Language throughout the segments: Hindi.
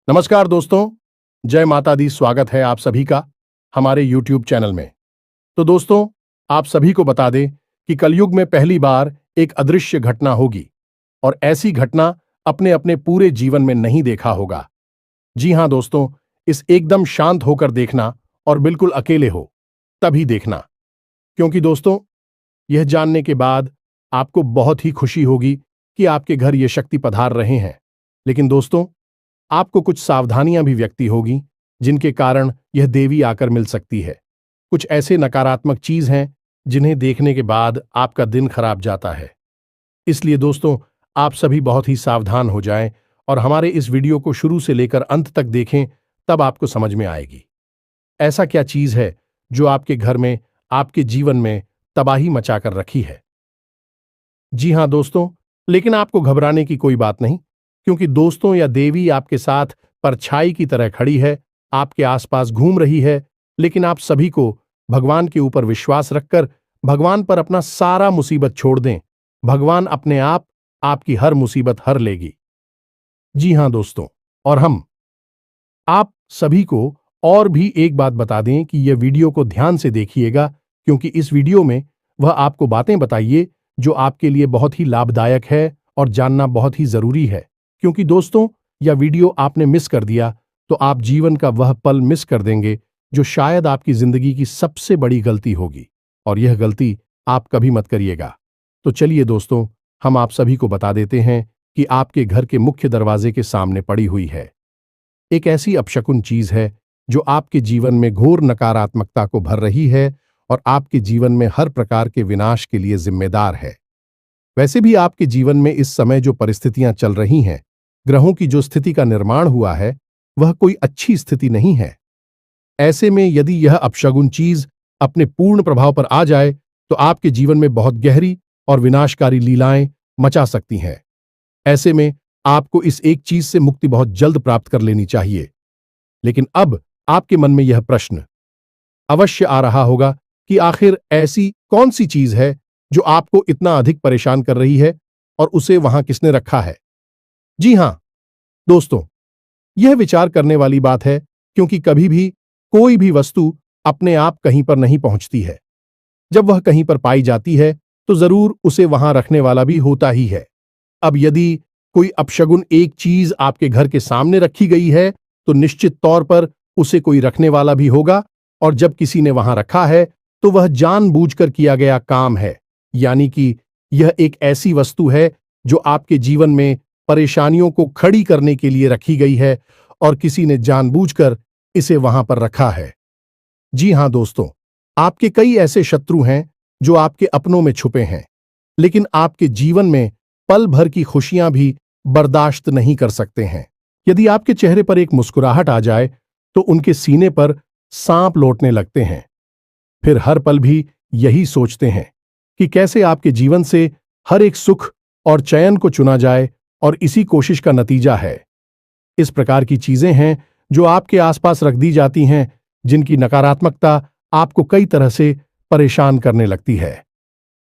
नमस्कार दोस्तों, जय माता दी। स्वागत है आप सभी का हमारे YouTube चैनल में। तो दोस्तों, आप सभी को बता दें कि कलयुग में पहली बार एक अदृश्य घटना होगी और ऐसी घटना अपने अपने पूरे जीवन में नहीं देखा होगा। जी हां दोस्तों, इस एकदम शांत होकर देखना और बिल्कुल अकेले हो तभी देखना, क्योंकि दोस्तों यह जानने के बाद आपको बहुत ही खुशी होगी कि आपके घर ये शक्ति पधार रहे हैं। लेकिन दोस्तों, आपको कुछ सावधानियां भी व्यक्ति होगी जिनके कारण यह देवी आकर मिल सकती है। कुछ ऐसे नकारात्मक चीज हैं जिन्हें देखने के बाद आपका दिन खराब जाता है। इसलिए दोस्तों, आप सभी बहुत ही सावधान हो जाएं और हमारे इस वीडियो को शुरू से लेकर अंत तक देखें, तब आपको समझ में आएगी ऐसा क्या चीज है जो आपके घर में, आपके जीवन में तबाही मचाकर रखी है। जी हां दोस्तों, लेकिन आपको घबराने की कोई बात नहीं, क्योंकि दोस्तों या देवी आपके साथ परछाई की तरह खड़ी है, आपके आसपास घूम रही है। लेकिन आप सभी को भगवान के ऊपर विश्वास रखकर भगवान पर अपना सारा मुसीबत छोड़ दें। भगवान अपने आप आपकी हर मुसीबत हर लेगी। जी हां दोस्तों, और हम आप सभी को और भी एक बात बता दें कि यह वीडियो को ध्यान से देखिएगा, क्योंकि इस वीडियो में वह आपको बातें बताइए जो आपके लिए बहुत ही लाभदायक है और जानना बहुत ही जरूरी है। क्योंकि दोस्तों, यह वीडियो आपने मिस कर दिया तो आप जीवन का वह पल मिस कर देंगे जो शायद आपकी जिंदगी की सबसे बड़ी गलती होगी, और यह गलती आप कभी मत करिएगा। तो चलिए दोस्तों, हम आप सभी को बता देते हैं कि आपके घर के मुख्य दरवाजे के सामने पड़ी हुई है एक ऐसी अपशकुन चीज है जो आपके जीवन में घोर नकारात्मकता को भर रही है और आपके जीवन में हर प्रकार के विनाश के लिए जिम्मेदार है। वैसे भी आपके जीवन में इस समय जो परिस्थितियां चल रही हैं, ग्रहों की जो स्थिति का निर्माण हुआ है, वह कोई अच्छी स्थिति नहीं है। ऐसे में यदि यह अपशगुन चीज अपने पूर्ण प्रभाव पर आ जाए तो आपके जीवन में बहुत गहरी और विनाशकारी लीलाएं मचा सकती हैं। ऐसे में आपको इस एक चीज से मुक्ति बहुत जल्द प्राप्त कर लेनी चाहिए। लेकिन अब आपके मन में यह प्रश्न अवश्य आ रहा होगा कि आखिर ऐसी कौन सी चीज है जो आपको इतना अधिक परेशान कर रही है और उसे वहां किसने रखा है। जी हां दोस्तों, यह विचार करने वाली बात है, क्योंकि कभी भी कोई भी वस्तु अपने आप कहीं पर नहीं पहुंचती है। जब वह कहीं पर पाई जाती है तो जरूर उसे वहां रखने वाला भी होता ही है। अब यदि कोई अपशगुन एक चीज आपके घर के सामने रखी गई है तो निश्चित तौर पर उसे कोई रखने वाला भी होगा, और जब किसी ने वहां रखा है तो वह जानबूझकर किया गया काम है। यानी कि यह एक ऐसी वस्तु है जो आपके जीवन में परेशानियों को खड़ी करने के लिए रखी गई है और किसी ने जानबूझकर इसे वहां पर रखा है। जी हां दोस्तों, आपके कई ऐसे शत्रु हैं जो आपके अपनों में छुपे हैं, लेकिन आपके जीवन में पल भर की खुशियां भी बर्दाश्त नहीं कर सकते हैं। यदि आपके चेहरे पर एक मुस्कुराहट आ जाए तो उनके सीने पर सांप लौटने लगते हैं। फिर हर पल भी यही सोचते हैं कि कैसे आपके जीवन से हर एक सुख और चयन को चुना जाए, और इसी कोशिश का नतीजा है। इस प्रकार की चीजें हैं जो आपके आसपास रख दी जाती हैं, जिनकी नकारात्मकता आपको कई तरह से परेशान करने लगती है।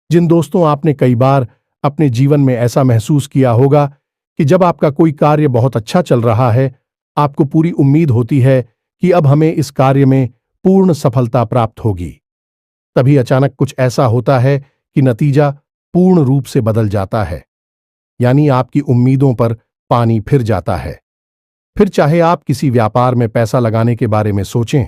जिन दोस्तों, आपने कई बार अपने जीवन में ऐसा महसूस किया होगा कि जब आपका कोई कार्य बहुत अच्छा चल रहा है, आपको पूरी उम्मीद होती है कि अब हमें इस कार्य में पूर्ण सफलता प्राप्त होगी। तभी अचानक कुछ ऐसा होता है कि नतीजा पूर्ण रूप से बदल जाता है। यानी आपकी उम्मीदों पर पानी फिर जाता है। फिर चाहे आप किसी व्यापार में पैसा लगाने के बारे में सोचें,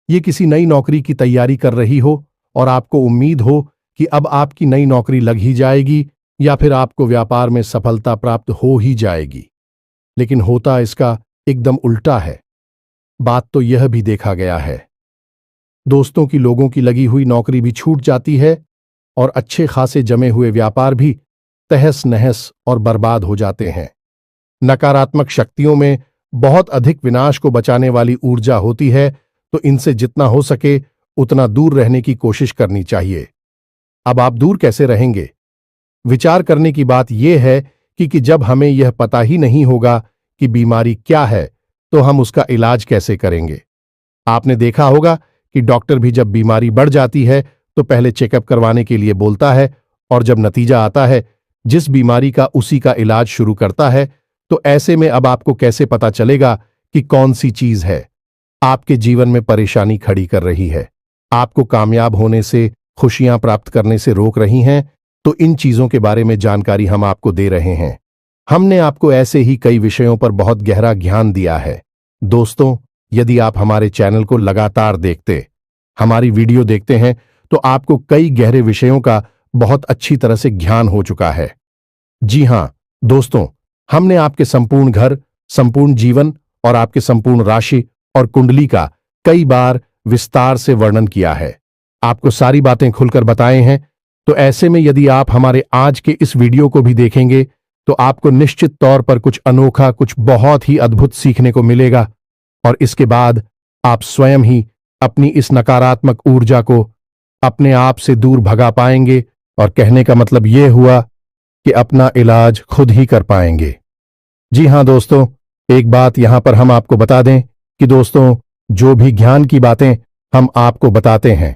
ये किसी नई नौकरी की तैयारी कर रही हो और आपको उम्मीद हो कि अब आपकी नई नौकरी लग ही जाएगी, या फिर आपको व्यापार में सफलता प्राप्त हो ही जाएगी। लेकिन होता इसका एकदम उल्टा है। बात तो यह भी देखा गया है दोस्तों की लोगों की लगी हुई नौकरी भी छूट जाती है और अच्छे खासे जमे हुए व्यापार भी तहस नहस और बर्बाद हो जाते हैं। नकारात्मक शक्तियों में बहुत अधिक विनाश को बचाने वाली ऊर्जा होती है, तो इनसे जितना हो सके उतना दूर रहने की कोशिश करनी चाहिए। अब आप दूर कैसे रहेंगे? विचार करने की बात यह है कि जब हमें यह पता ही नहीं होगा कि बीमारी क्या है, तो हम उसका इलाज कैसे करेंगे। आपने देखा होगा कि डॉक्टर भी जब बीमारी बढ़ जाती है तो पहले चेकअप करवाने के लिए बोलता है, और जब नतीजा आता है जिस बीमारी का उसी का इलाज शुरू करता है, तो ऐसे में अब आपको कैसे पता चलेगा कि कौन सी चीज है आपके जीवन में परेशानी खड़ी कर रही है, आपको कामयाब होने से, खुशियां प्राप्त करने से रोक रही हैं? तो इन चीजों के बारे में जानकारी हम आपको दे रहे हैं। हमने आपको ऐसे ही कई विषयों पर बहुत गहरा ज्ञान दिया है। दोस्तों, यदि आप हमारे चैनल को लगातार देखते, हमारी वीडियो देखते हैं, तो आपको कई गहरे विषयों का बहुत अच्छी तरह से ज्ञान हो चुका है। जी हां दोस्तों, हमने आपके संपूर्ण घर, संपूर्ण जीवन और आपके संपूर्ण राशि और कुंडली का कई बार विस्तार से वर्णन किया है, आपको सारी बातें खुलकर बताए हैं। तो ऐसे में यदि आप हमारे आज के इस वीडियो को भी देखेंगे तो आपको निश्चित तौर पर कुछ अनोखा, कुछ बहुत ही अद्भुत सीखने को मिलेगा। और इसके बाद आप स्वयं ही अपनी इस नकारात्मक ऊर्जा को अपने आप से दूर भगा पाएंगे, और कहने का मतलब यह हुआ कि अपना इलाज खुद ही कर पाएंगे। जी हां दोस्तों, एक बात यहां पर हम आपको बता दें कि दोस्तों, जो भी ज्ञान की बातें हम आपको बताते हैं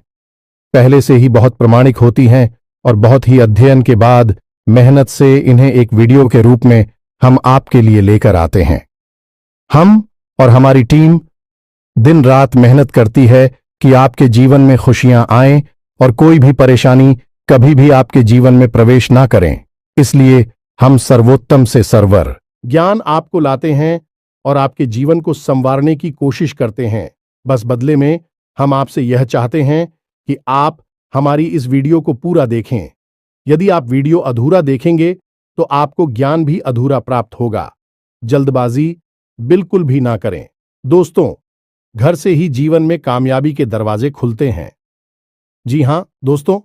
पहले से ही बहुत प्रमाणिक होती हैं, और बहुत ही अध्ययन के बाद मेहनत से इन्हें एक वीडियो के रूप में हम आपके लिए लेकर आते हैं। हम और हमारी टीम दिन रात मेहनत करती है कि आपके जीवन में खुशियां आएं और कोई भी परेशानी कभी भी आपके जीवन में प्रवेश ना करें। इसलिए हम सर्वोत्तम से सर्वर ज्ञान आपको लाते हैं और आपके जीवन को संवारने की कोशिश करते हैं। बस बदले में हम आपसे यह चाहते हैं कि आप हमारी इस वीडियो को पूरा देखें। यदि आप वीडियो अधूरा देखेंगे तो आपको ज्ञान भी अधूरा प्राप्त होगा। जल्दबाजी बिल्कुल भी ना करें। दोस्तों, घर से ही जीवन में कामयाबी के दरवाजे खुलते हैं। जी हां दोस्तों,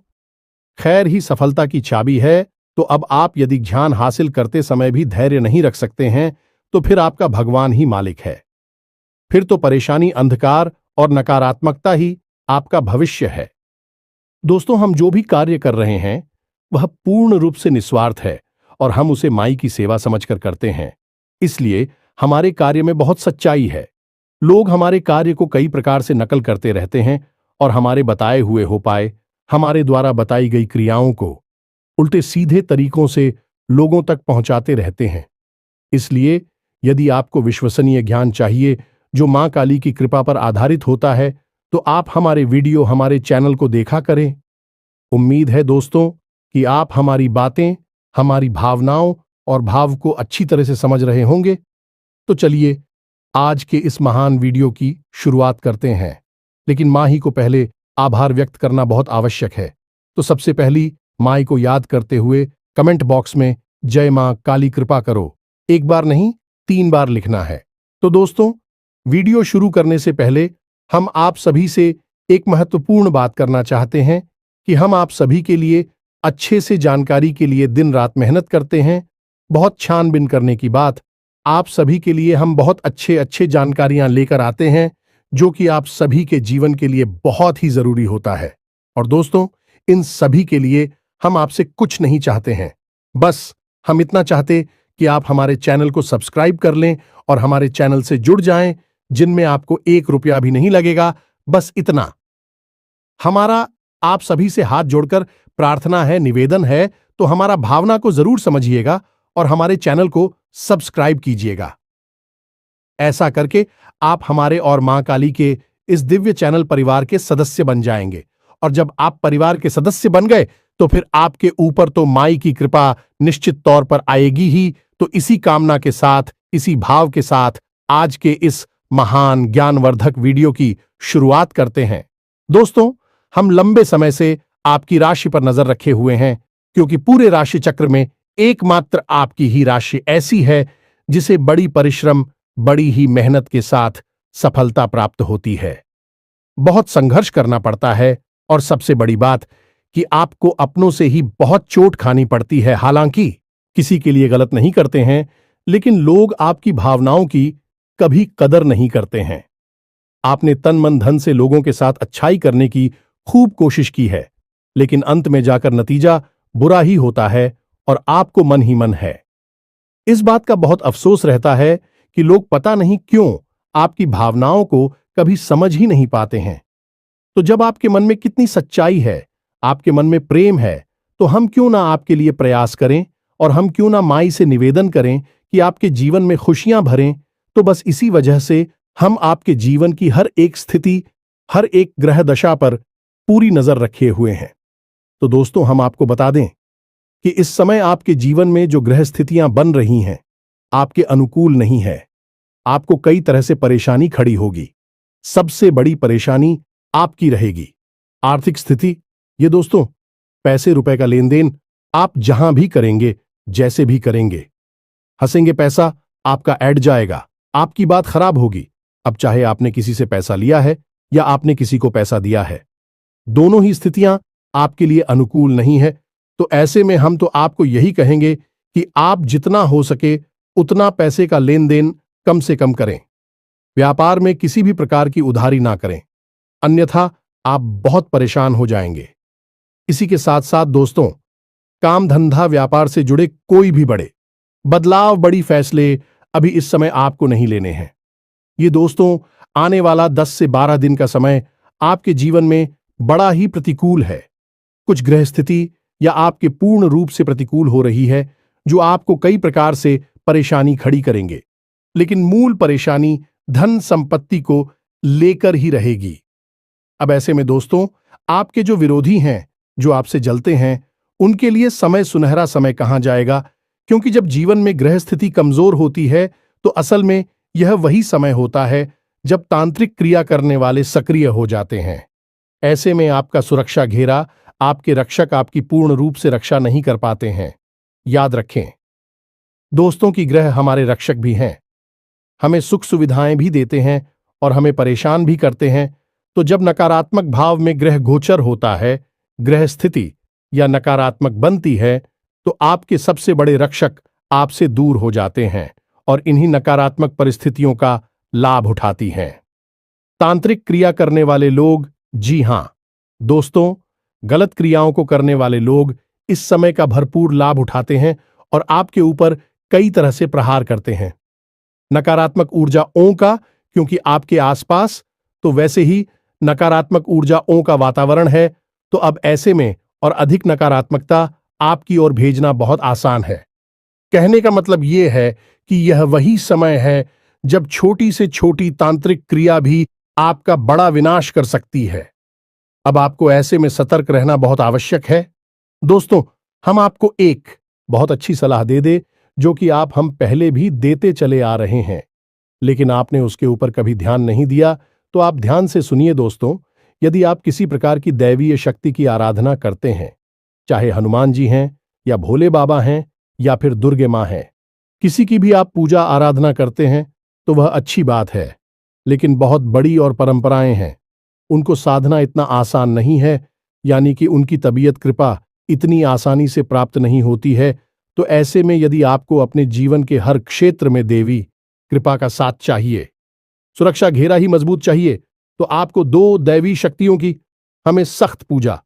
खैर ही सफलता की चाबी है। तो अब आप यदि ज्ञान हासिल करते समय भी धैर्य नहीं रख सकते हैं तो फिर आपका भगवान ही मालिक है। फिर तो परेशानी, अंधकार और नकारात्मकता ही आपका भविष्य है। दोस्तों, हम जो भी कार्य कर रहे हैं वह पूर्ण रूप से निस्वार्थ है और हम उसे माई की सेवा समझकर करते हैं। इसलिए हमारे कार्य में बहुत सच्चाई है। लोग हमारे कार्य को कई प्रकार से नकल करते रहते हैं और हमारे बताए हुए उपाय, हमारे द्वारा बताई गई क्रियाओं को उल्टे सीधे तरीकों से लोगों तक पहुंचाते रहते हैं। इसलिए यदि आपको विश्वसनीय ज्ञान चाहिए जो मां काली की कृपा पर आधारित होता है, तो आप हमारे वीडियो, हमारे चैनल को देखा करें। उम्मीद है दोस्तों कि आप हमारी बातें, हमारी भावनाओं और भाव को अच्छी तरह से समझ रहे होंगे। तो चलिए आज के इस महान वीडियो की शुरुआत करते हैं। लेकिन मां ही को पहले आभार व्यक्त करना बहुत आवश्यक है। तो सबसे पहली माई को याद करते हुए कमेंट बॉक्स में जय मां काली कृपा करो एक बार नहीं 3 बार लिखना है। तो दोस्तों, वीडियो शुरू करने से पहले हम आप सभी से एक महत्वपूर्ण बात करना चाहते हैं कि हम आप सभी के लिए अच्छे से जानकारी के लिए दिन रात मेहनत करते हैं। बहुत छानबीन करने की बात, आप सभी के लिए हम बहुत अच्छे जानकारियां लेकर आते हैं जो कि आप सभी के जीवन के लिए बहुत ही जरूरी होता है। और दोस्तों, इन सभी के लिए हम आपसे कुछ नहीं चाहते हैं, बस हम इतना चाहते कि आप हमारे चैनल को सब्सक्राइब कर लें और हमारे चैनल से जुड़ जाएं, जिनमें आपको 1 रुपया भी नहीं लगेगा। बस इतना हमारा आप सभी से हाथ जोड़कर प्रार्थना है, निवेदन है। तो हमारा भावना को जरूर समझिएगा और हमारे चैनल को सब्सक्राइब कीजिएगा। ऐसा करके आप हमारे और मां काली के इस दिव्य चैनल परिवार के सदस्य बन जाएंगे। और जब आप परिवार के सदस्य बन गए तो फिर आपके ऊपर तो माई की कृपा निश्चित तौर पर आएगी ही। तो इसी कामना के साथ, इसी भाव के साथ आज के इस महान ज्ञानवर्धक वीडियो की शुरुआत करते हैं। दोस्तों, हम लंबे समय से आपकी राशि पर नजर रखे हुए हैं, क्योंकि पूरे राशि चक्र में एकमात्र आपकी ही राशि ऐसी है जिसे बड़ी परिश्रम, बड़ी ही मेहनत के साथ सफलता प्राप्त होती है। बहुत संघर्ष करना पड़ता है और सबसे बड़ी बात कि आपको अपनों से ही बहुत चोट खानी पड़ती है। हालांकि किसी के लिए गलत नहीं करते हैं, लेकिन लोग आपकी भावनाओं की कभी कदर नहीं करते हैं। आपने तन मन धन से लोगों के साथ अच्छाई करने की खूब कोशिश की है, लेकिन अंत में जाकर नतीजा बुरा ही होता है और आपको मन ही मन है। इस बात का बहुत अफसोस रहता है कि लोग पता नहीं क्यों आपकी भावनाओं को कभी समझ ही नहीं पाते हैं। तो जब आपके मन में कितनी सच्चाई है, आपके मन में प्रेम है, तो हम क्यों ना आपके लिए प्रयास करें और हम क्यों ना माई से निवेदन करें कि आपके जीवन में खुशियां भरें, तो बस इसी वजह से हम आपके जीवन की हर एक स्थिति, हर एक ग्रह दशा पर पूरी नजर रखे हुए हैं। तो दोस्तों, हम आपको बता दें कि इस समय आपके जीवन में जो ग्रह स्थितियां बन रही हैं, आपके अनुकूल नहीं है। आपको कई तरह से परेशानी खड़ी होगी। सबसे बड़ी परेशानी आपकी रहेगी आर्थिक स्थिति। ये दोस्तों, पैसे रुपए का लेन देन आप जहां भी करेंगे, जैसे भी करेंगे, हंसेंगे पैसा आपका ऐड जाएगा, आपकी बात खराब होगी। अब चाहे आपने किसी से पैसा लिया है या आपने किसी को पैसा दिया है, दोनों ही स्थितियां आपके लिए अनुकूल नहीं है। तो ऐसे में हम तो आपको यही कहेंगे कि आप जितना हो सके उतना पैसे का लेन देन कम से कम करें। व्यापार में किसी भी प्रकार की उधारी ना करें, अन्यथा आप बहुत परेशान हो जाएंगे। इसी के साथ साथ दोस्तों, काम धंधा व्यापार से जुड़े कोई भी बड़े बदलाव, बड़ी फैसले अभी इस समय आपको नहीं लेने हैं। ये दोस्तों, आने वाला 10 से 12 दिन का समय आपके जीवन में बड़ा ही प्रतिकूल है। कुछ ग्रह स्थिति या आपके पूर्ण रूप से प्रतिकूल हो रही है, जो आपको कई प्रकार से परेशानी खड़ी करेंगे। लेकिन मूल परेशानी धन संपत्ति को लेकर ही रहेगी। अब ऐसे में दोस्तों, आपके जो विरोधी हैं, जो आपसे जलते हैं, उनके लिए समय, सुनहरा समय कहां जाएगा। क्योंकि जब जीवन में ग्रह स्थिति कमजोर होती है, तो असल में यह वही समय होता है जब तांत्रिक क्रिया करने वाले सक्रिय हो जाते हैं। ऐसे में आपका सुरक्षा घेरा, आपके रक्षक आपकी पूर्ण रूप से रक्षा नहीं कर पाते हैं। याद रखें दोस्तों कि ग्रह हमारे रक्षक भी हैं, हमें सुख सुविधाएं भी देते हैं और हमें परेशान भी करते हैं। तो जब नकारात्मक भाव में ग्रह गोचर होता है, ग्रह स्थिति या नकारात्मक बनती है, तो आपके सबसे बड़े रक्षक आपसे दूर हो जाते हैं और इन्हीं नकारात्मक परिस्थितियों का लाभ उठाती हैं तांत्रिक क्रिया करने वाले लोग। जी हां दोस्तों, गलत क्रियाओं को करने वाले लोग इस समय का भरपूर लाभ उठाते हैं और आपके ऊपर कई तरह से प्रहार करते हैं। नकारात्मक ऊर्जाओं का, क्योंकि आपके आसपास तो वैसे ही नकारात्मक ऊर्जाओं का वातावरण है, तो अब ऐसे में और अधिक नकारात्मकता आपकी ओर भेजना बहुत आसान है। कहने का मतलब यह है कि यह वही समय है जब छोटी से छोटी तांत्रिक क्रिया भी आपका बड़ा विनाश कर सकती है। अब आपको ऐसे में सतर्क रहना बहुत आवश्यक है। दोस्तों, हम आपको एक बहुत अच्छी सलाह दे जो कि हम पहले भी देते चले आ रहे हैं, लेकिन आपने उसके ऊपर कभी ध्यान नहीं दिया। तो आप ध्यान से सुनिए दोस्तों। यदि आप किसी प्रकार की दैवीय शक्ति की आराधना करते हैं, चाहे हनुमान जी हैं या भोले बाबा हैं या फिर दुर्गे मां हैं, किसी की भी आप पूजा आराधना करते हैं, तो वह अच्छी बात है। लेकिन बहुत बड़ी और परंपराएं हैं, उनको साधना इतना आसान नहीं है, यानी कि उनकी तबीयत कृपा इतनी आसानी से प्राप्त नहीं होती है। तो ऐसे में यदि आपको अपने जीवन के हर क्षेत्र में देवी कृपा का साथ चाहिए, सुरक्षा घेरा ही मजबूत चाहिए, तो आपको दो दैवी शक्तियों की हमें सख्त पूजा,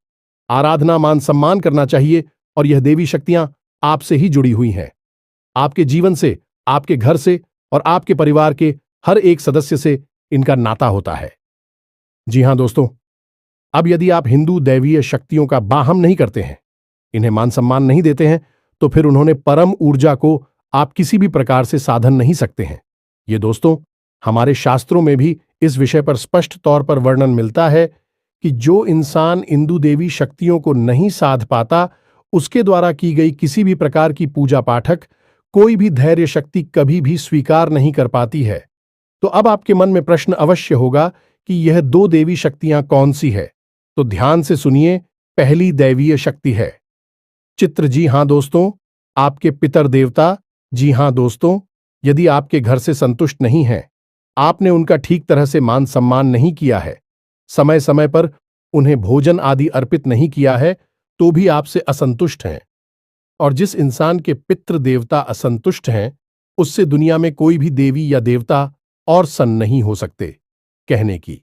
आराधना, मान सम्मान करना चाहिए। और यह देवी शक्तियां आपसे ही जुड़ी हुई हैं, आपके जीवन से, आपके घर से और आपके परिवार के हर एक सदस्य से इनका नाता होता है। जी हां दोस्तों, अब यदि आप हिंदू दैवीय शक्तियों का बाहम नहीं करते हैं, इन्हें मान सम्मान नहीं देते हैं, तो फिर उन्होंने परम ऊर्जा को आप किसी भी प्रकार से साधन नहीं सकते हैं। ये दोस्तों, हमारे शास्त्रों में भी इस विषय पर स्पष्ट तौर पर वर्णन मिलता है कि जो इंसान हिंदू देवी शक्तियों को नहीं साध पाता, उसके द्वारा की गई किसी भी प्रकार की पूजा पाठक, कोई भी धैर्य शक्ति कभी भी स्वीकार नहीं कर पाती है। तो अब आपके मन में प्रश्न अवश्य होगा कि यह दो देवी शक्तियां कौन सी है। तो ध्यान से सुनिए। पहली दैवीय शक्ति है चित्र। जी हां दोस्तों, आपके पितर देवता। जी हां दोस्तों, यदि आपके घर से संतुष्ट नहीं हैं, आपने उनका ठीक तरह से मान सम्मान नहीं किया है, समय समय पर उन्हें भोजन आदि अर्पित नहीं किया है, तो भी आपसे असंतुष्ट हैं। और जिस इंसान के पितृ देवता असंतुष्ट हैं, उससे दुनिया में कोई भी देवी या देवता और सन्न नहीं हो सकते। कहने की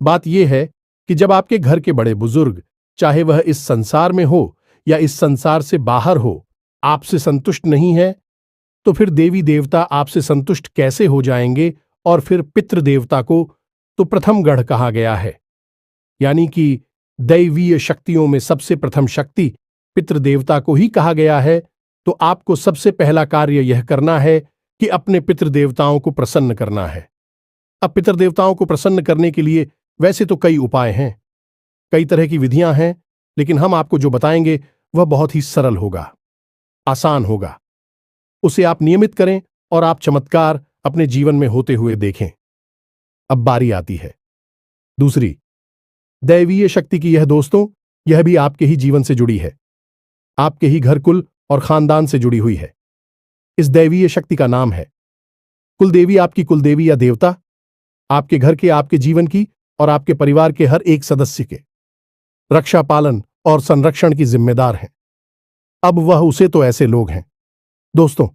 बात यह है कि जब आपके घर के बड़े बुजुर्ग, चाहे वह इस संसार में हो या इस संसार से बाहर हो, आपसे संतुष्ट नहीं है, तो फिर देवी देवता आपसे संतुष्ट कैसे हो जाएंगे। और फिर पितृ देवता को तो प्रथम गढ़ कहा गया है, यानी कि दैवीय शक्तियों में सबसे प्रथम शक्ति पितृ देवता को ही कहा गया है। तो आपको सबसे पहला कार्य यह करना है कि अपने पितृदेवताओं को प्रसन्न करना है। अब पितृदेवताओं को प्रसन्न करने के लिए वैसे तो कई उपाय हैं, कई तरह की विधियां हैं, लेकिन हम आपको जो बताएंगे वह बहुत ही सरल होगा, आसान होगा। उसे आप नियमित करें और आप चमत्कार अपने जीवन में होते हुए देखें। अब बारी आती है दूसरी, दैवीय शक्ति की। यह दोस्तों, यह भी आपके ही जीवन से जुड़ी है, आपके ही घर कुल और खानदान से जुड़ी हुई है। इस दैवीय शक्ति का नाम है कुलदेवी। आपकी कुलदेवी या देवता आपके घर के, आपके जीवन की और आपके परिवार के हर एक सदस्य के रक्षा, पालन और संरक्षण की जिम्मेदार है। अब वह उसे तो ऐसे लोग हैं दोस्तों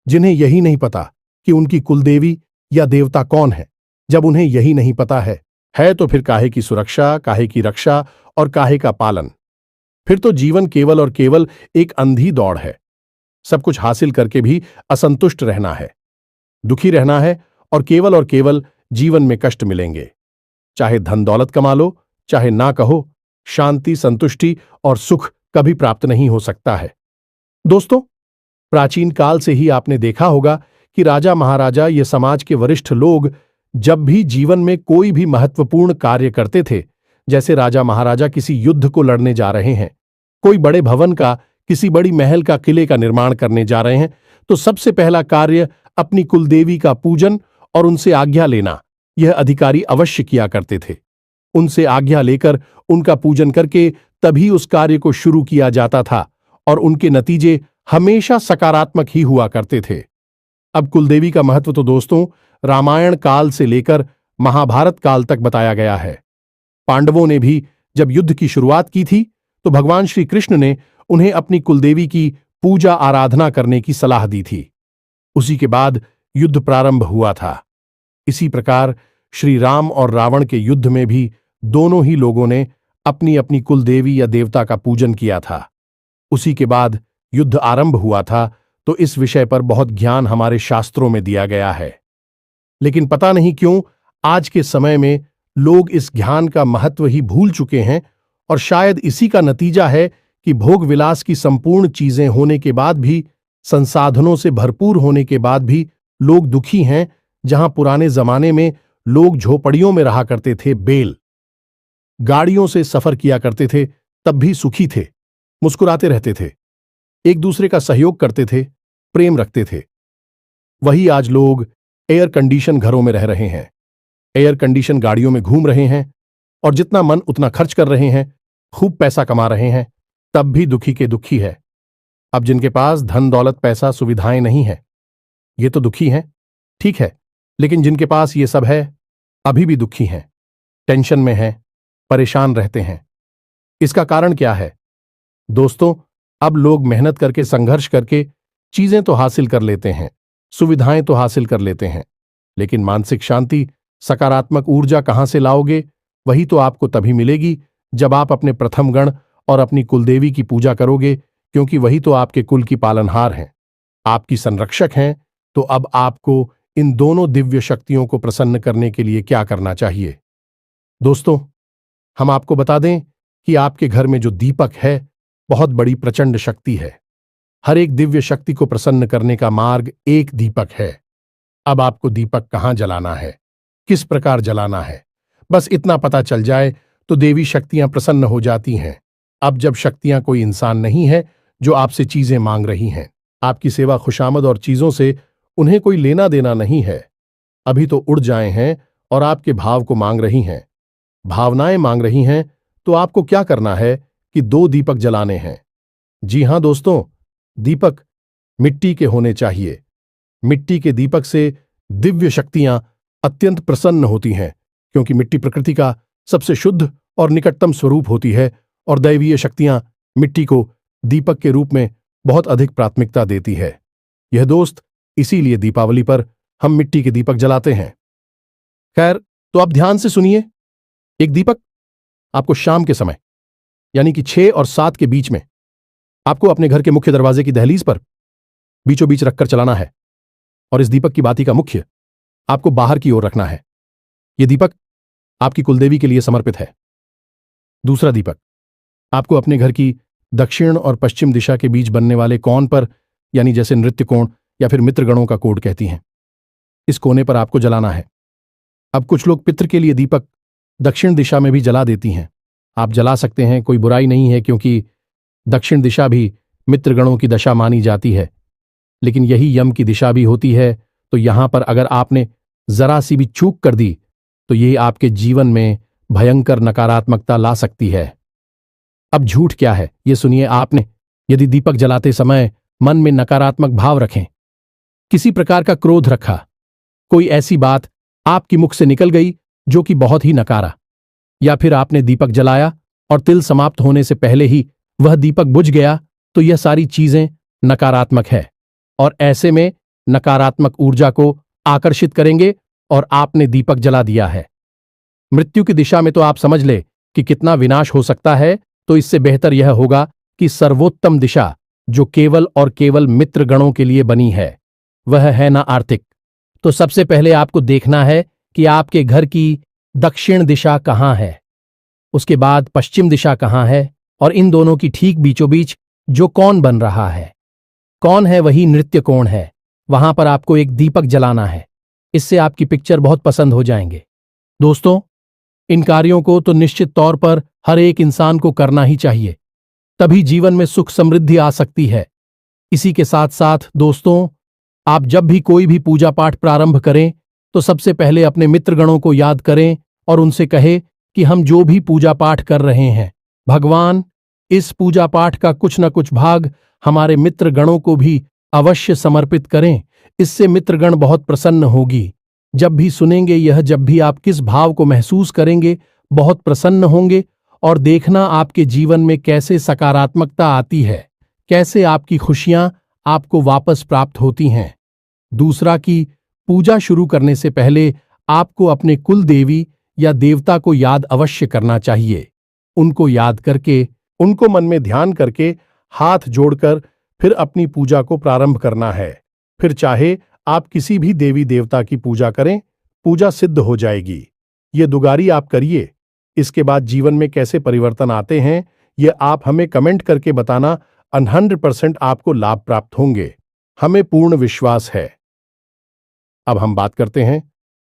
जिन्हें यही नहीं पता कि उनकी कुलदेवी या देवता कौन है। जब उन्हें यही नहीं पता है तो फिर काहे की सुरक्षा, काहे की रक्षा और काहे का पालन। फिर तो जीवन केवल और केवल एक अंधी दौड़ है। सब कुछ हासिल करके भी असंतुष्ट रहना है, दुखी रहना है और केवल जीवन में कष्ट मिलेंगे। चाहे धन दौलत कमा लो, चाहे ना कहो, शांति, संतुष्टि और सुख कभी प्राप्त नहीं हो सकता है। दोस्तों, प्राचीन काल से ही आपने देखा होगा कि राजा महाराजा, ये समाज के वरिष्ठ लोग जब भी जीवन में कोई भी महत्वपूर्ण कार्य करते थे, जैसे राजा महाराजा किसी युद्ध को लड़ने जा रहे हैं, कोई बड़े भवन का, किसी बड़ी महल का, किले का निर्माण करने जा रहे हैं, तो सबसे पहला कार्य अपनी कुलदेवी का पूजन और उनसे आज्ञा लेना यह अधिकारी अवश्य किया करते थे। उनसे आज्ञा लेकर, उनका पूजन करके तभी उस कार्य को शुरू किया जाता था और उनके नतीजे हमेशा सकारात्मक ही हुआ करते थे। अब कुलदेवी का महत्व तो दोस्तों रामायण काल से लेकर महाभारत काल तक बताया गया है। पांडवों ने भी जब युद्ध की शुरुआत की थी तो भगवान श्री कृष्ण ने उन्हें अपनी कुलदेवी की पूजा आराधना करने की सलाह दी थी। उसी के बाद युद्ध प्रारंभ हुआ था। इसी प्रकार श्री राम और रावण के युद्ध में भी दोनों ही लोगों ने अपनी अपनी कुलदेवी या देवता का पूजन किया था। उसी के बाद युद्ध आरंभ हुआ था। तो इस विषय पर बहुत ज्ञान हमारे शास्त्रों में दिया गया है, लेकिन पता नहीं क्यों आज के समय में लोग इस ज्ञान का महत्व ही भूल चुके हैं और शायद इसी का नतीजा है कि भोग विलास की संपूर्ण चीजें होने के बाद भी, संसाधनों से भरपूर होने के बाद भी लोग दुखी हैं। जहां पुराने जमाने में लोग झोपड़ियों में रहा करते थे, बैल गाड़ियों से सफर किया करते थे, तब भी सुखी थे, मुस्कुराते रहते थे, एक दूसरे का सहयोग करते थे, प्रेम रखते थे। वही आज लोग एयर कंडीशन घरों में रह रहे हैं, एयर कंडीशन गाड़ियों में घूम रहे हैं और जितना मन उतना खर्च कर रहे हैं, खूब पैसा कमा रहे हैं, तब भी दुखी के दुखी है। अब जिनके पास धन दौलत, पैसा, सुविधाएं नहीं है, ये तो दुखी हैं, ठीक है, लेकिन जिनके पास ये सब है अभी भी दुखी हैं, टेंशन में हैं, परेशान रहते हैं। इसका कारण क्या है दोस्तों? अब लोग मेहनत करके, संघर्ष करके चीजें तो हासिल कर लेते हैं, सुविधाएं तो हासिल कर लेते हैं, लेकिन मानसिक शांति, सकारात्मक ऊर्जा कहां से लाओगे? वही तो आपको तभी मिलेगी जब आप अपने प्रथम गण और अपनी कुलदेवी की पूजा करोगे, क्योंकि वही तो आपके कुल की पालनहार हैं, आपकी संरक्षक हैं। तो अब आपको इन दोनों दिव्य शक्तियों को प्रसन्न करने के लिए क्या करना चाहिए? दोस्तों, हम आपको बता दें कि आपके घर में जो दीपक है बहुत बड़ी प्रचंड शक्ति है। हर एक दिव्य शक्ति को प्रसन्न करने का मार्ग एक दीपक है। अब आपको दीपक कहां जलाना है, किस प्रकार जलाना है, बस इतना पता चल जाए तो देवी शक्तियां प्रसन्न हो जाती हैं। अब जब शक्तियां कोई इंसान नहीं है जो आपसे चीजें मांग रही हैं, आपकी सेवा, खुशामद और चीजों से उन्हें कोई लेना देना नहीं है, अभी तो उड़ जाए हैं और आपके भाव को मांग रही हैं, भावनाएं मांग रही हैं, तो आपको क्या करना है कि 2 दीपक जलाने हैं। जी हां दोस्तों, दीपक मिट्टी के होने चाहिए। मिट्टी के दीपक से दिव्य शक्तियां अत्यंत प्रसन्न होती हैं, क्योंकि मिट्टी प्रकृति का सबसे शुद्ध और निकटतम स्वरूप होती है और दैवीय शक्तियां मिट्टी को दीपक के रूप में बहुत अधिक प्राथमिकता देती है। यह दोस्त, इसीलिए दीपावली पर हम मिट्टी के दीपक जलाते हैं। खैर, तो आप ध्यान से सुनिए। एक दीपक आपको शाम के समय यानी कि 6 और 7 के बीच में आपको अपने घर के मुख्य दरवाजे की दहलीज पर बीचों बीच रखकर चलाना है और इस दीपक की बाती का मुख्य आपको बाहर की ओर रखना है। यह दीपक आपकी कुलदेवी के लिए समर्पित है। दूसरा दीपक आपको अपने घर की दक्षिण और पश्चिम दिशा के बीच बनने वाले कोण पर यानी जैसे नृत्य कोण या फिर मित्रगणों का कोड कहती हैं। इस कोने पर आपको जलाना है। अब कुछ लोग पितृ के लिए दीपक दक्षिण दिशा में भी जला देती हैं। आप जला सकते हैं, कोई बुराई नहीं है, क्योंकि दक्षिण दिशा भी मित्रगणों की दशा मानी जाती है। लेकिन यही यम की दिशा भी होती है, तो यहां पर अगर आपने जरा सी भी चूक कर दी तो ये आपके जीवन में भयंकर नकारात्मकता ला सकती है। अब झूठ क्या है, ये सुनिए। आपने यदि दीपक जलाते समय मन में नकारात्मक भाव रखें, किसी प्रकार का क्रोध रखा, कोई ऐसी बात आपकी मुख से निकल गई जो कि बहुत ही नकारा, या फिर आपने दीपक जलाया और तिल समाप्त होने से पहले ही वह दीपक बुझ गया, तो यह सारी चीजें नकारात्मक है और ऐसे में नकारात्मक ऊर्जा को आकर्षित करेंगे और आपने दीपक जला दिया है। मृत्यु की दिशा में तो आप समझ ले कि कितना विनाश हो सकता है, तो इससे बेहतर यह होगा कि सर्वोत्तम दिशा जो केवल और केवल मित्रगणों के लिए बनी है वह है ना आर्थिक। तो सबसे पहले आपको देखना है कि आपके घर की दक्षिण दिशा कहाँ है, उसके बाद पश्चिम दिशा कहाँ है, और इन दोनों की ठीक बीचों बीच जो कौन बन रहा है, कौन है वही नृत्य कोण है, वहां पर आपको एक दीपक जलाना है। इससे आपकी पिक्चर बहुत पसंद हो जाएंगे। दोस्तों, इन कार्यों को तो निश्चित तौर पर हर एक इंसान को करना ही चाहिए, तभी जीवन में सुख समृद्धि आ सकती है। इसी के साथ साथ दोस्तों, आप जब भी कोई भी पूजा पाठ प्रारंभ करें तो सबसे पहले अपने मित्रगणों को याद करें और उनसे कहें कि हम जो भी पूजा पाठ कर रहे हैं, भगवान इस पूजा पाठ का कुछ न कुछ भाग हमारे मित्रगणों को भी अवश्य समर्पित करें। इससे मित्रगण बहुत प्रसन्न होगी। जब भी सुनेंगे यह, जब भी आप किस भाव को महसूस करेंगे, बहुत प्रसन्न होंगे और देखना आपके जीवन में कैसे सकारात्मकता आती है, कैसे आपकी खुशियां आपको वापस प्राप्त होती हैं। दूसरा कि पूजा शुरू करने से पहले आपको अपने कुल देवी या देवता को याद अवश्य करना चाहिए। उनको याद करके, उनको मन में ध्यान करके, हाथ जोड़कर फिर अपनी पूजा को प्रारंभ करना है। फिर चाहे आप किसी भी देवी देवता की पूजा करें, पूजा सिद्ध हो जाएगी। ये दुगारी आप करिए। इसके बाद जीवन में कैसे परिवर्तन आते हैं, ये आप हमें कमेंट करके बताना। 100% आपको लाभ प्राप्त होंगे, हमें पूर्ण विश्वास है। अब हम बात करते हैं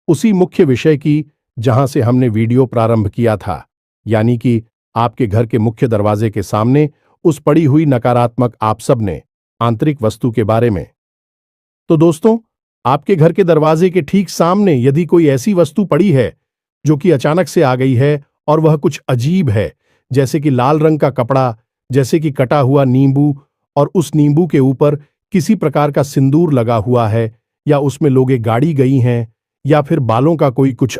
उसी मुख्य विषय की जहां से हमने वीडियो प्रारंभ किया था, यानी कि आपके घर के मुख्य दरवाजे के सामने उस पड़ी हुई नकारात्मक आप सबने आंतरिक वस्तु के बारे में। तो दोस्तों, आपके घर के दरवाजे के ठीक सामने यदि कोई ऐसी वस्तु पड़ी है जो कि अचानक से आ गई है और वह कुछ अजीब है, जैसे कि लाल रंग का कपड़ा, जैसे कि कटा हुआ नींबू, और उस नींबू के ऊपर किसी प्रकार का सिंदूर लगा हुआ है, या उसमें लोगे गाड़ी गई हैं, या फिर बालों का कोई कुछ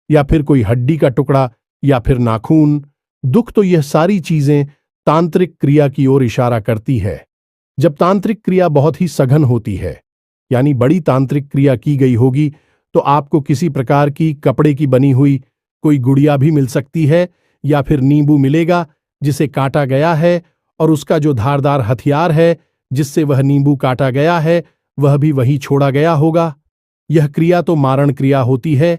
या फिर कोई हड्डी का टुकड़ा, या फिर नाखून, दुख, तो यह सारी चीजें तांत्रिक क्रिया की ओर इशारा करती है। जब तांत्रिक क्रिया बहुत ही सघन होती है, यानी बड़ी तांत्रिक क्रिया की गई होगी, तो आपको किसी प्रकार की कपड़े की बनी हुई कोई गुड़िया भी मिल सकती है, या फिर नींबू मिलेगा जिसे काटा गया है, और उसका जो धारदार हथियार है जिससे वह नींबू काटा गया है वह भी वहीं छोड़ा गया होगा। यह क्रिया तो मारण क्रिया होती है।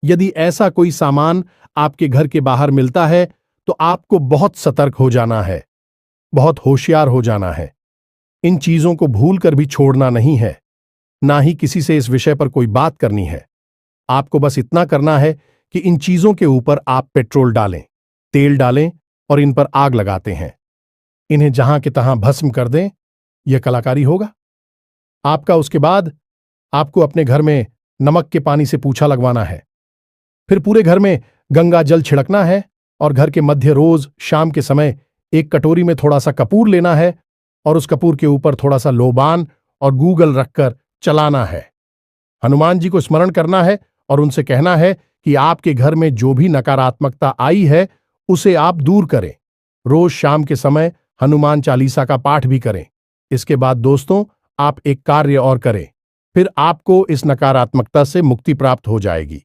यदि ऐसा कोई सामान आपके घर के बाहर मिलता है तो आपको बहुत सतर्क हो जाना है, बहुत होशियार हो जाना है। इन चीजों को भूलकर भी छोड़ना नहीं है, ना ही किसी से इस विषय पर कोई बात करनी है। आपको बस इतना करना है कि इन चीजों के ऊपर आप पेट्रोल डालें, तेल डालें और इन पर आग लगाते हैं। इन्हें जहां के तहां भस्म कर दें। यह कलाकारी होगा आपका। उसके बाद आपको अपने घर में नमक के पानी से पूछा लगवाना है। फिर पूरे घर में गंगा जल छिड़कना है और घर के मध्य रोज शाम के समय एक कटोरी में थोड़ा सा कपूर लेना है और उस कपूर के ऊपर थोड़ा सा लोबान और गूगल रखकर चलाना है। हनुमान जी को स्मरण करना है और उनसे कहना है कि आपके घर में जो भी नकारात्मकता आई है उसे आप दूर करें। रोज शाम के समय हनुमान चालीसा का पाठ भी करें। इसके बाद दोस्तों, आप एक कार्य और करें, फिर आपको इस नकारात्मकता से मुक्ति प्राप्त हो जाएगी।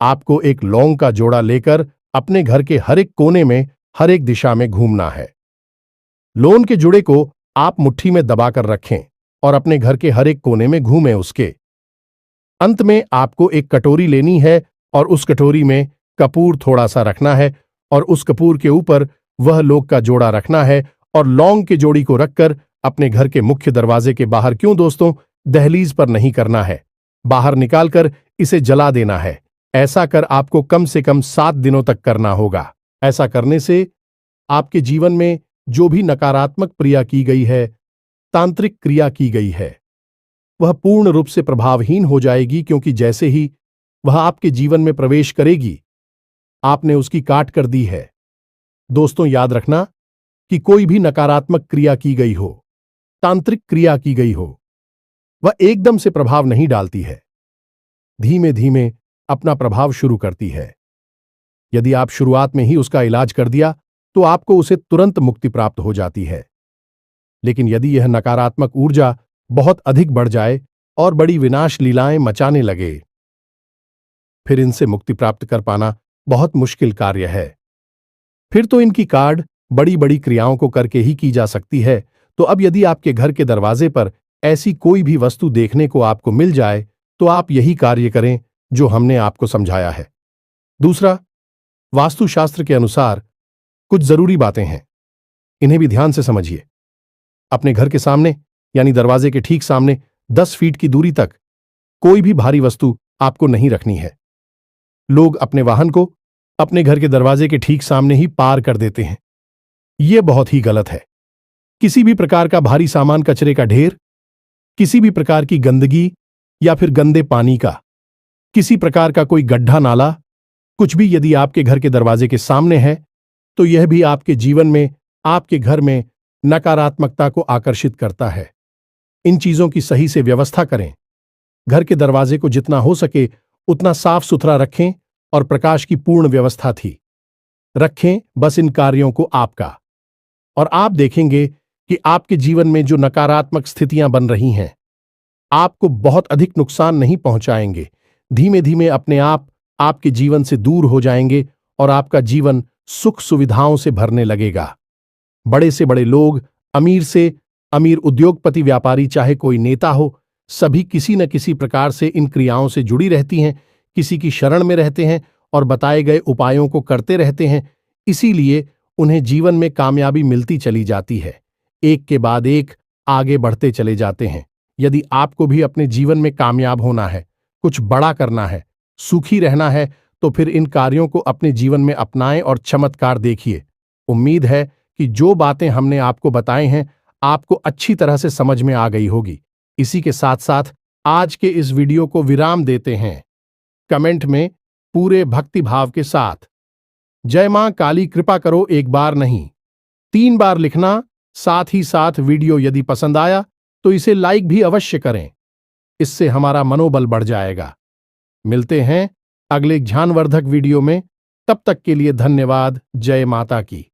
आपको एक लौंग का जोड़ा लेकर अपने घर के हर एक कोने में, हर एक दिशा में घूमना है। लौंग के जुड़े को आप मुट्ठी में दबाकर रखें और अपने घर के हर एक कोने में घूमें। उसके अंत में आपको एक कटोरी लेनी है और उस कटोरी में कपूर थोड़ा सा रखना है और उस कपूर के ऊपर वह लौंग का जोड़ा रखना है और लौंग के जोड़ी को रखकर अपने घर के मुख्य दरवाजे के बाहर क्यों दोस्तों, दहलीज पर नहीं करना है, बाहर निकालकर इसे जला देना है। ऐसा कर आपको कम से कम 7 दिनों तक करना होगा। ऐसा करने से आपके जीवन में जो भी नकारात्मक क्रिया की गई है, तांत्रिक क्रिया की गई है, वह पूर्ण रूप से प्रभावहीन हो जाएगी, क्योंकि जैसे ही वह आपके जीवन में प्रवेश करेगी, आपने उसकी काट कर दी है। दोस्तों याद रखना कि कोई भी नकारात्मक क्रिया की गई हो, तांत्रिक क्रिया की गई हो, वह एकदम से प्रभाव नहीं डालती है, धीमे धीमे अपना प्रभाव शुरू करती है। यदि आप शुरुआत में ही उसका इलाज कर दिया तो आपको उसे तुरंत मुक्ति प्राप्त हो जाती है। लेकिन यदि यह नकारात्मक ऊर्जा बहुत अधिक बढ़ जाए और बड़ी विनाश लीलाएं मचाने लगे, फिर इनसे मुक्ति प्राप्त कर पाना बहुत मुश्किल कार्य है। फिर तो इनकी काढ़ बड़ी बड़ी क्रियाओं को करके ही की जा सकती है। तो अब यदि आपके घर के दरवाजे पर ऐसी कोई भी वस्तु देखने को आपको मिल जाए तो आप यही कार्य करें जो हमने आपको समझाया है। दूसरा, वास्तुशास्त्र के अनुसार कुछ जरूरी बातें हैं, इन्हें भी ध्यान से समझिए। अपने घर के सामने यानी दरवाजे के ठीक सामने 10 फीट की दूरी तक कोई भी भारी वस्तु आपको नहीं रखनी है। लोग अपने वाहन को अपने घर के दरवाजे के ठीक सामने ही पार कर देते हैं। यह बहुत ही गलत है। किसी भी प्रकार का भारी सामान, कचरे का ढेर, किसी भी प्रकार की गंदगी या फिर गंदे पानी का किसी प्रकार का कोई गड्ढा नाला, कुछ भी यदि आपके घर के दरवाजे के सामने है तो यह भी आपके जीवन में, आपके घर में नकारात्मकता को आकर्षित करता है। इन चीजों की सही से व्यवस्था करें। घर के दरवाजे को जितना हो सके उतना साफ सुथरा रखें और प्रकाश की पूर्ण व्यवस्था थी रखें बस इन कार्यों को आपका, और आप देखेंगे कि आपके जीवन में जो नकारात्मक स्थितियां बन रही हैं आपको बहुत अधिक नुकसान नहीं पहुंचाएंगे। धीमे धीमे अपने आप आपके जीवन से दूर हो जाएंगे और आपका जीवन सुख सुविधाओं से भरने लगेगा। बड़े से बड़े लोग, अमीर से अमीर उद्योगपति, व्यापारी, चाहे कोई नेता हो, सभी किसी न किसी प्रकार से इन क्रियाओं से जुड़ी रहती हैं, किसी की शरण में रहते हैं और बताए गए उपायों को करते रहते हैं। इसीलिए उन्हें जीवन में कामयाबी मिलती चली जाती है, एक के बाद एक आगे बढ़ते चले जाते हैं। यदि आपको भी अपने जीवन में कामयाब होना है, कुछ बड़ा करना है, सुखी रहना है, तो फिर इन कार्यों को अपने जीवन में अपनाएं और चमत्कार देखिए। उम्मीद है कि जो बातें हमने आपको बताई हैं आपको अच्छी तरह से समझ में आ गई होगी। इसी के साथ साथ आज के इस वीडियो को विराम देते हैं। कमेंट में पूरे भक्ति भाव के साथ जय मां काली कृपा करो 1 बार नहीं 3 बार लिखना। साथ ही साथ वीडियो यदि पसंद आया तो इसे लाइक भी अवश्य करें, इससे हमारा मनोबल बढ़ जाएगा। मिलते हैं अगले ज्ञानवर्धक वीडियो में, तब तक के लिए धन्यवाद। जय माता की।